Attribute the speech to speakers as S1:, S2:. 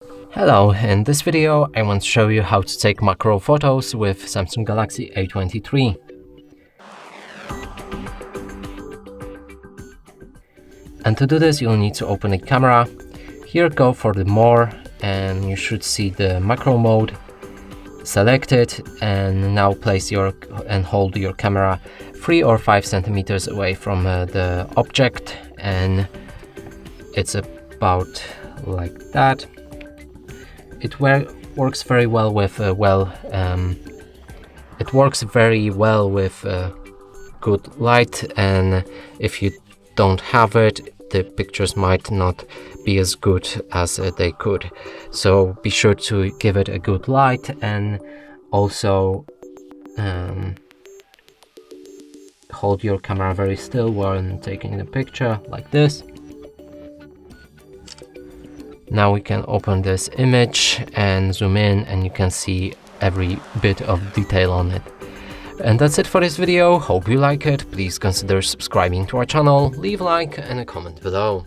S1: Hello, in this video I want to show you how to take macro photos with Samsung Galaxy A23. And to do this you'll need to open a camera. Here go for the more and you should see the macro mode. Select it and now place and hold your camera 3 or 5 centimeters away from the object, and it's about like that. It works very well with good light, and if you don't have it, the pictures might not be as good as they could. So be sure to give it a good light, and also hold your camera very still when taking the picture, like this. Now we can open this image and zoom in, and you can see every bit of detail on it. And that's it for this video. Hope you like it. Please consider subscribing to our channel, leave a like and a comment below.